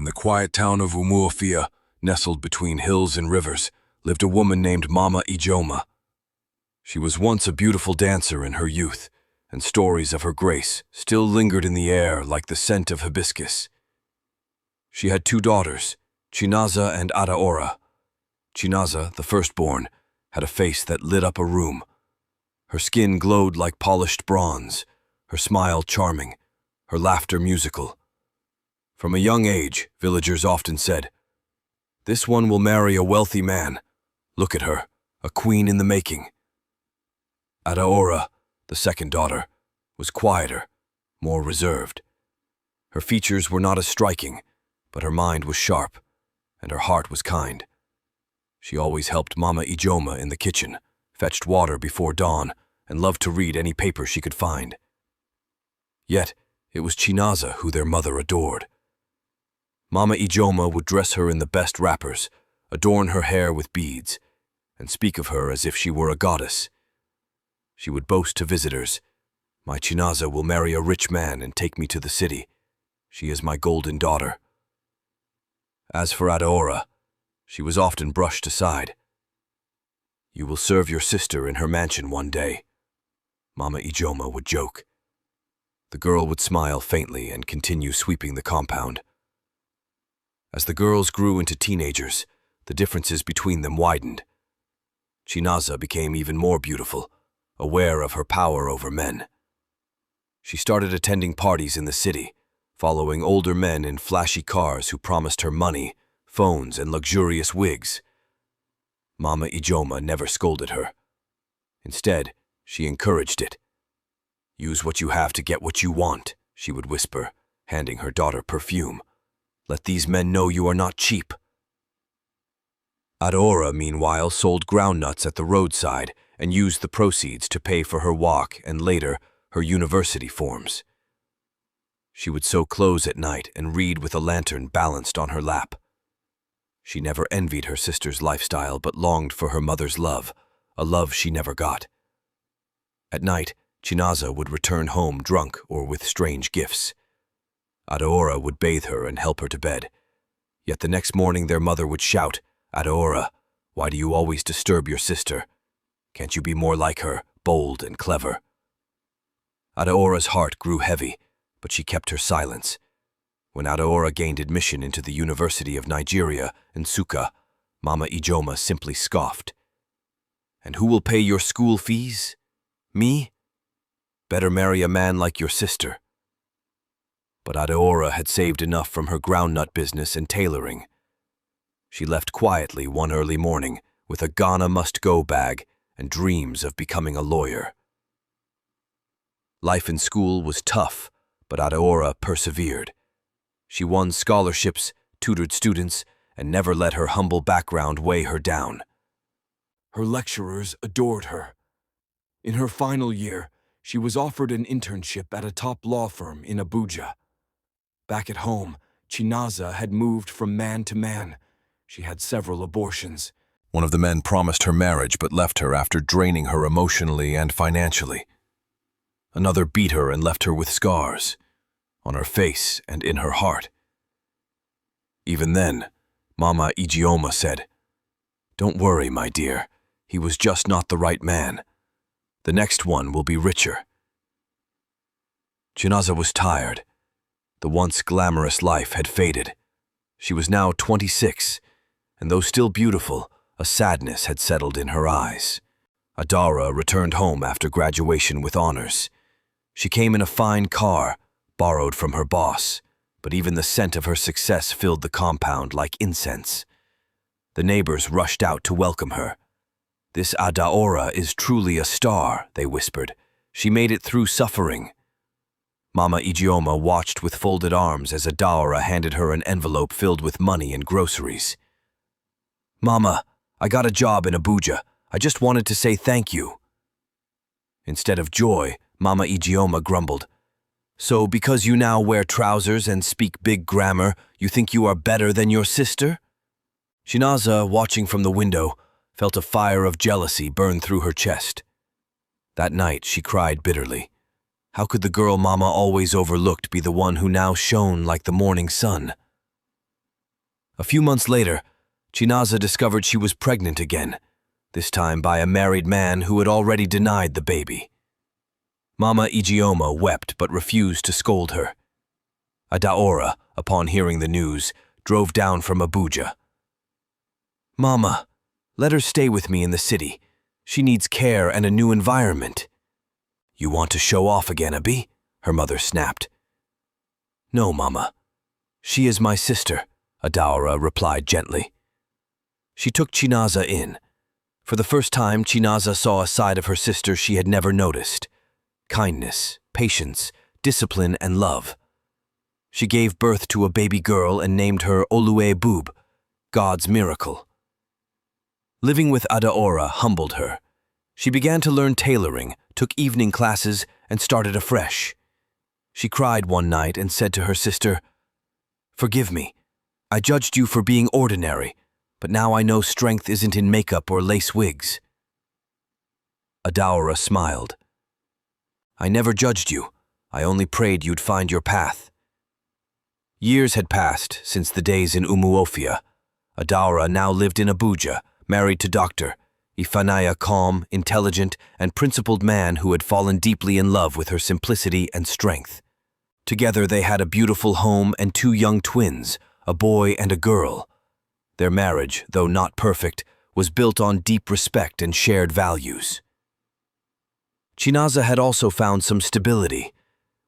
In the quiet town of Umuofia, nestled between hills and rivers, lived a woman named Mama Ijoma. She was once a beautiful dancer in her youth, and stories of her grace still lingered in the air like the scent of hibiscus. She had two daughters, Chinaza and Adaora. Chinaza, the firstborn, had a face that lit up a room. Her skin glowed like polished bronze, her smile charming, her laughter musical. From a young age, villagers often said, "This one will marry a wealthy man. Look at her, a queen in the making." Adaora, the second daughter, was quieter, more reserved. Her features were not as striking, but her mind was sharp, and her heart was kind. She always helped Mama Ijoma in the kitchen, fetched water before dawn, and loved to read any paper she could find. Yet, it was Chinaza who their mother adored. Mama Ijoma would dress her in the best wrappers, adorn her hair with beads, and speak of her as if she were a goddess. She would boast to visitors, "My Chinaza will marry a rich man and take me to the city. She is my golden daughter." As for Adaora, she was often brushed aside. "You will serve your sister in her mansion one day," Mama Ijoma would joke. The girl would smile faintly and continue sweeping the compound. As the girls grew into teenagers, the differences between them widened. Chinaza became even more beautiful, aware of her power over men. She started attending parties in the city, following older men in flashy cars who promised her money, phones, and luxurious wigs. Mama Ijoma never scolded her. Instead, she encouraged it. "Use what you have to get what you want," she would whisper, handing her daughter perfume. "Let these men know you are not cheap." Adaora, meanwhile, sold groundnuts at the roadside and used the proceeds to pay for her walk and later her university forms. She would sew clothes at night and read with a lantern balanced on her lap. She never envied her sister's lifestyle but longed for her mother's love, a love she never got. At night, Chinaza would return home drunk or with strange gifts. Adaora would bathe her and help her to bed. Yet the next morning their mother would shout, "Adaora, why do you always disturb your sister? Can't you be more like her, bold and clever?" Adaora's heart grew heavy, but she kept her silence. When Adaora gained admission into the University of Nigeria, Nsukka, Mama Ijoma simply scoffed. "And who will pay your school fees? Me? Better marry a man like your sister." But Adaora had saved enough from her groundnut business and tailoring. She left quietly one early morning with a Ghana must-go bag and dreams of becoming a lawyer. Life in school was tough, but Adaora persevered. She won scholarships, tutored students, and never let her humble background weigh her down. Her lecturers adored her. In her final year, she was offered an internship at a top law firm in Abuja. Back at home, Chinaza had moved from man to man. She had several abortions. One of the men promised her marriage but left her after draining her emotionally and financially. Another beat her and left her with scars, on her face and in her heart. Even then, Mama Ijoma said, "Don't worry, my dear. He was just not the right man. The next one will be richer." Chinaza was tired. The once glamorous life had faded. She was now 26, and though still beautiful, a sadness had settled in her eyes. Adaora returned home after graduation with honors. She came in a fine car, borrowed from her boss, but even the scent of her success filled the compound like incense. The neighbors rushed out to welcome her. "This Adaora is truly a star," they whispered. "She made it through suffering." Mama Ijoma watched with folded arms as Adaora handed her an envelope filled with money and groceries. "Mama, I got a job in Abuja. I just wanted to say thank you." Instead of joy, Mama Ijoma grumbled, "So because you now wear trousers and speak big grammar, you think you are better than your sister?" Chinaza, watching from the window, felt a fire of jealousy burn through her chest. That night she cried bitterly. How could the girl Mama always overlooked be the one who now shone like the morning sun? A few months later, Chinaza discovered she was pregnant again, this time by a married man who had already denied the baby. Mama Ijeoma wept but refused to scold her. Adaora, upon hearing the news, drove down from Abuja. "Mama, let her stay with me in the city. She needs care and a new environment." "You want to show off again, Abi?" her mother snapped. "No, Mama. She is my sister," Adaora replied gently. She took Chinaza in. For the first time, Chinaza saw a side of her sister she had never noticed: kindness, patience, discipline, and love. She gave birth to a baby girl and named her Oluebub, God's miracle. Living with Adaora humbled her. She began to learn tailoring, took evening classes, and started afresh. She cried one night and said to her sister, "Forgive me. I judged you for being ordinary, but now I know strength isn't in makeup or lace wigs." Adaora smiled. "I never judged you. I only prayed you'd find your path." Years had passed since the days in Umuofia. Adaora now lived in Abuja, married to Dr. Ifanaya, calm, intelligent, and principled man who had fallen deeply in love with her simplicity and strength. Together they had a beautiful home and 2 young twins, a boy and a girl. Their marriage, though not perfect, was built on deep respect and shared values. Chinaza had also found some stability.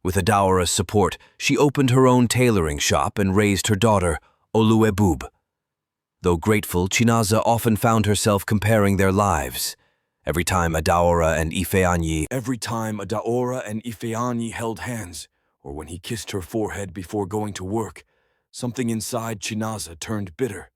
With Adaora's support, she opened her own tailoring shop and raised her daughter, Oluebub. Though grateful, Chinaza often found herself comparing their lives. Every time Adaora and Ifeanyi held hands, or when he kissed her forehead before going to work, something inside Chinaza turned bitter.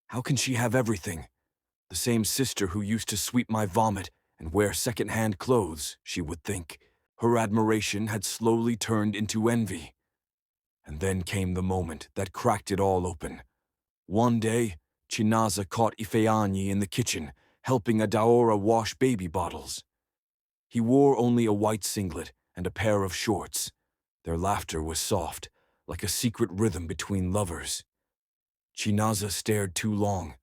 How can she have everything? The same sister who used to sweep my vomit and wear second-hand clothes, she would think. Her admiration had slowly turned into envy. And then came the moment that cracked it all open. One day, Chinaza caught Ifeanyi in the kitchen, helping Adaora wash baby bottles. He wore only a white singlet and a pair of shorts. Their laughter was soft, like a secret rhythm between lovers. Chinaza stared too long.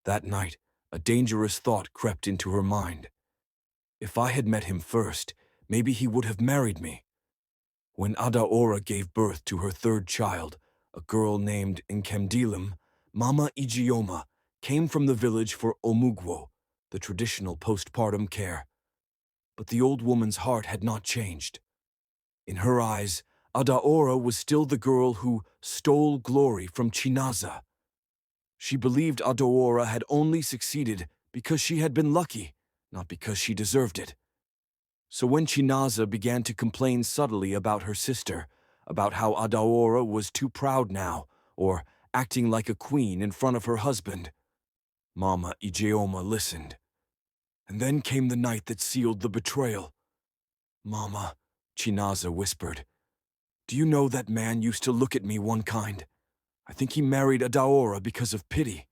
That night, a dangerous thought crept into her mind. If I had met him first, maybe he would have married me. When Adaora gave birth to her 3rd child, a girl named Nkemdilim, Mama Ijeoma came from the village for Omugwo, the traditional postpartum care. But the old woman's heart had not changed. In her eyes, Adaora was still the girl who stole glory from Chinaza. She believed Adaora had only succeeded because she had been lucky, not because she deserved it. So when Chinaza began to complain subtly about her sister, about how Adaora was too proud now, or acting like a queen in front of her husband, Mama Ijeoma listened. And then came the night that sealed the betrayal. "Mama," Chinaza whispered, "do you know that man used to look at me one kind? I think he married Adaora because of pity,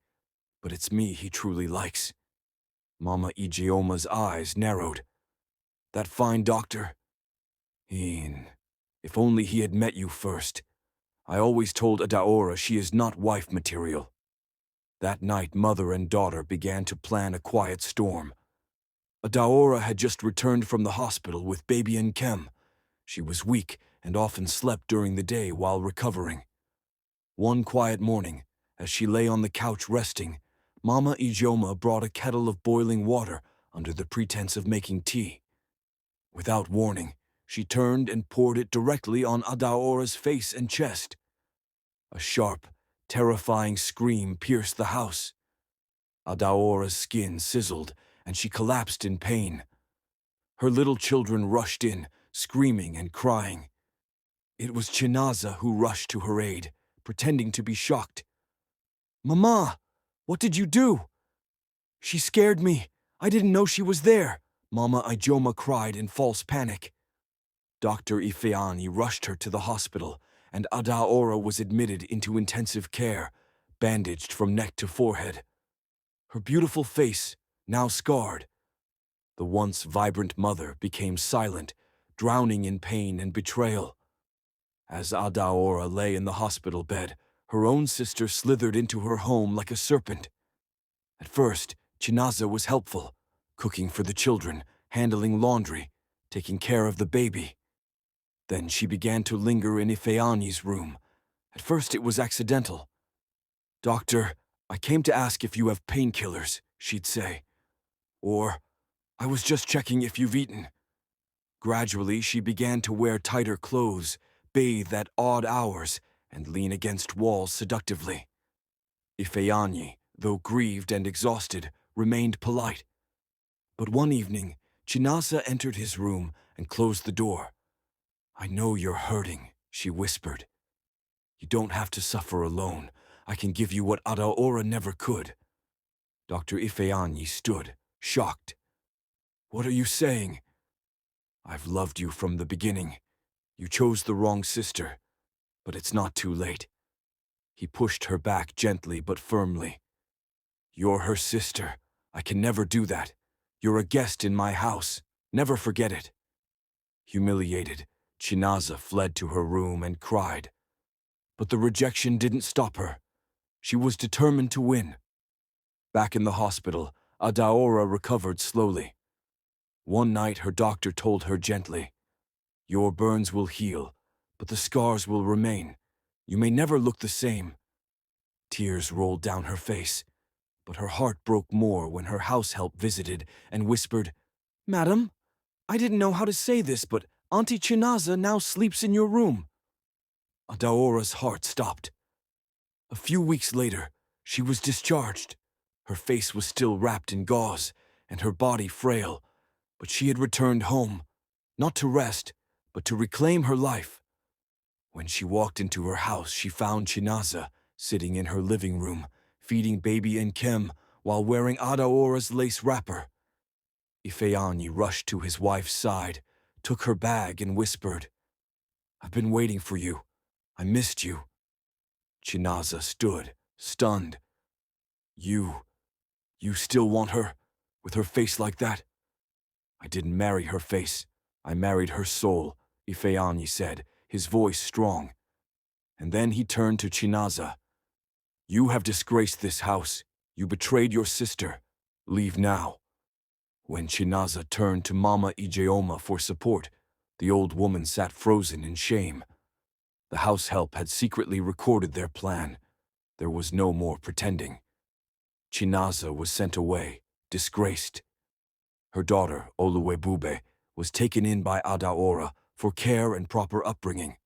but it's me he truly likes." Mama Ijeoma's eyes narrowed. "That fine doctor? If only he had met you first. I always told Adaora she is not wife material." That night, mother and daughter began to plan a quiet storm. Adaora had just returned from the hospital with baby Nkem. She was weak and often slept during the day while recovering. One quiet morning, as she lay on the couch resting, Mama Ijeoma brought a kettle of boiling water under the pretense of making tea. Without warning, she turned and poured it directly on Adaora's face and chest. A sharp, terrifying scream pierced the house. Adaora's skin sizzled, and she collapsed in pain. Her little children rushed in, screaming and crying. It was Chinaza who rushed to her aid, pretending to be shocked. "Mama, what did you do?" "She scared me. I didn't know she was there," Mama Ijeoma cried in false panic. Dr. Ifeanyi rushed her to the hospital, and Adaora was admitted into intensive care, bandaged from neck to forehead. Her beautiful face, now scarred. The once vibrant mother became silent, drowning in pain and betrayal. As Adaora lay in the hospital bed, Her own sister slithered into her home like a serpent. At first, Chinaza was helpful, cooking for the children, handling laundry, taking care of the baby. Then she began to linger in Ifeanyi's room. At first it was accidental. "Doctor, I came to ask if you have painkillers," she'd say. Or, "I was just checking if you've eaten." Gradually, she began to wear tighter clothes, bathe at odd hours, and lean against walls seductively. Ifeanyi, though grieved and exhausted, remained polite. But one evening, Chinaza entered his room and closed the door. "I know you're hurting," she whispered. "You don't have to suffer alone. I can give you what Adaora never could." Dr. Ifeanyi stood, shocked. "What are you saying?" "I've loved you from the beginning. You chose the wrong sister, but it's not too late." He pushed her back gently but firmly. "You're her sister. I can never do that. You're a guest in my house. Never forget it." Humiliated, Chinaza fled to her room and cried. But the rejection didn't stop her. She was determined to win. Back in the hospital, Adaora recovered slowly. One night her doctor told her gently, "Your burns will heal, but the scars will remain. You may never look the same." Tears rolled down her face, but her heart broke more when her house help visited and whispered, "Madam, I didn't know how to say this, but Auntie Chinaza now sleeps in your room." Adaora's heart stopped. A few weeks later, she was discharged. Her face was still wrapped in gauze, and her body frail, but she had returned home, not to rest, but to reclaim her life. When she walked into her house, she found Chinaza sitting in her living room, feeding baby Nkem while wearing Adaora's lace wrapper. Ifeanyi rushed to his wife's side, took her bag and whispered, "I've been waiting for you. I missed you." Chinaza stood, stunned. You still want her? With her face like that?" "I didn't marry her face. I married her soul," Ifeanyi said, his voice strong. And then he turned to Chinaza. "You have disgraced this house. You betrayed your sister. Leave now." When Chinaza turned to Mama Ijeoma for support, the old woman sat frozen in shame. The house help had secretly recorded their plan. There was no more pretending. Chinaza was sent away, disgraced. Her daughter, Oluwebube, was taken in by Adaora for care and proper upbringing.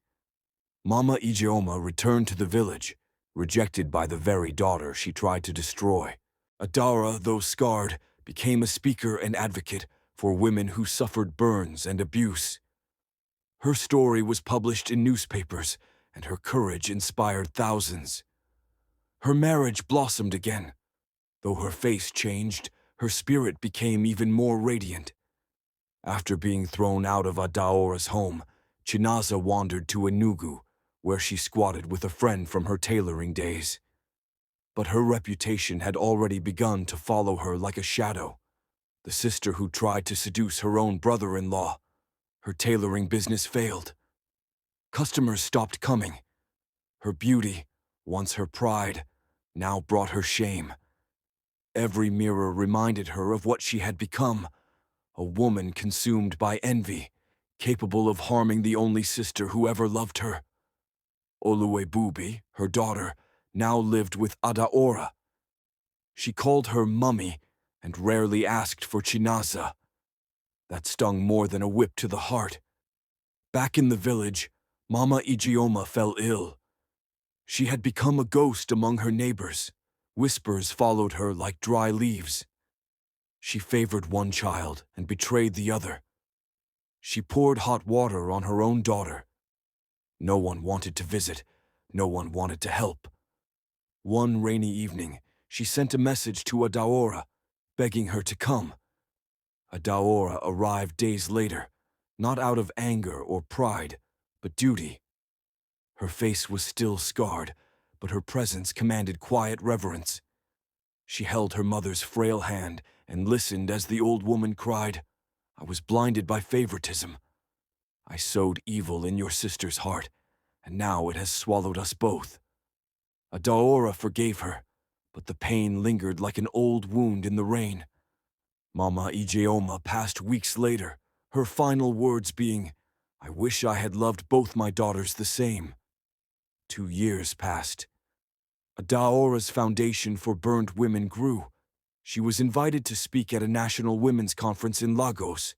Mama Ijeoma returned to the village, rejected by the very daughter she tried to destroy. Adaora, though scarred, became a speaker and advocate for women who suffered burns and abuse. Her story was published in newspapers, and her courage inspired thousands. Her marriage blossomed again. Though her face changed, her spirit became even more radiant. After being thrown out of Adaora's home, Chinaza wandered to Enugu, where she squatted with a friend from her tailoring days. But her reputation had already begun to follow her like a shadow. The sister who tried to seduce her own brother-in-law. Her tailoring business failed. Customers stopped coming. Her beauty, once her pride, now brought her shame. Every mirror reminded her of what she had become, a woman consumed by envy, capable of harming the only sister who ever loved her. Oluwebubi, her daughter, now lived with Adaora. She called her mummy and rarely asked for Chinaza. That stung more than a whip to the heart. Back in the village, Mama Ijeoma fell ill. She had become a ghost among her neighbors. Whispers followed her like dry leaves. She favored one child and betrayed the other. She poured hot water on her own daughter. No one wanted to visit. No one wanted to help. One rainy evening, she sent a message to Adaora, begging her to come. Adaora arrived days later, not out of anger or pride, but duty. Her face was still scarred, but her presence commanded quiet reverence. She held her mother's frail hand and listened as the old woman cried, "I was blinded by favoritism. I sowed evil in your sister's heart, and now it has swallowed us both." Adaora forgave her, but the pain lingered like an old wound in the rain. Mama Ijeoma passed weeks later, her final words being, "I wish I had loved both my daughters the same." 2 years passed. Adaora's foundation for burned women grew. She was invited to speak at a national women's conference in Lagos.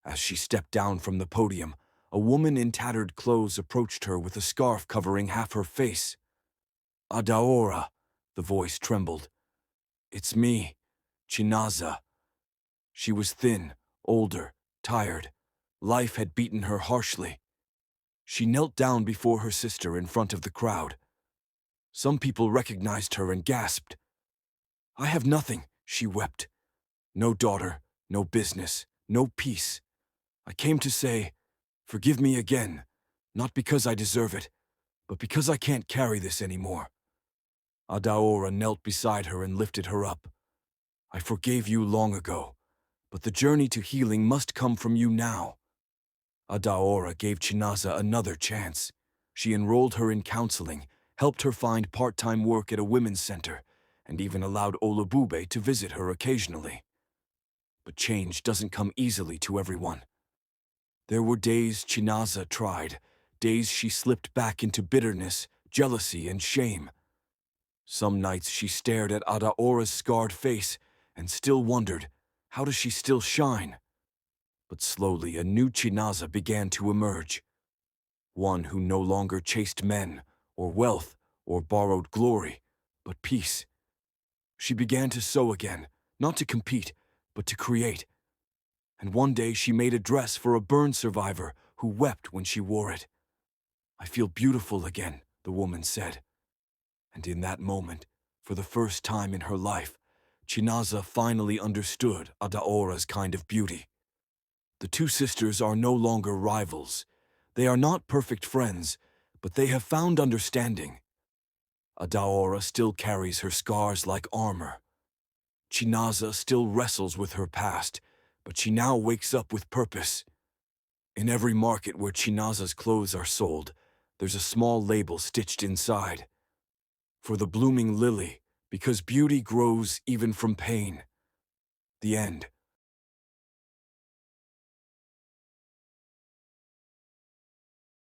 As she stepped down from the podium, a woman in tattered clothes approached her with a scarf covering half her face. "Adaora," the voice trembled. "It's me, Chinaza." She was thin, older, tired. Life had beaten her harshly. She knelt down before her sister in front of the crowd. Some people recognized her and gasped. "I have nothing," she wept. "No daughter, no business, no peace. I came to say, forgive me again, not because I deserve it, but because I can't carry this anymore." Adaora knelt beside her and lifted her up. "I forgave you long ago, but the journey to healing must come from you now." Adaora gave Chinaza another chance. She enrolled her in counseling, helped her find part-time work at a women's center, and even allowed Olabube to visit her occasionally. But change doesn't come easily to everyone. There were days Chinaza tried, days she slipped back into bitterness, jealousy, and shame. Some nights she stared at Adaora's scarred face and still wondered, how does she still shine? But slowly a new Chinaza began to emerge. One who no longer chased men, or wealth, or borrowed glory, but peace. She began to sew again, not to compete, but to create. And one day she made a dress for a burn survivor who wept when she wore it. "I feel beautiful again," the woman said. And in that moment, for the first time in her life, Chinaza finally understood Adaora's kind of beauty. The two sisters are no longer rivals. They are not perfect friends, but they have found understanding. Adaora still carries her scars like armor. Chinaza still wrestles with her past, but she now wakes up with purpose. In every market where Chinaza's clothes are sold, there's a small label stitched inside. "For the blooming lily, because beauty grows even from pain." The end.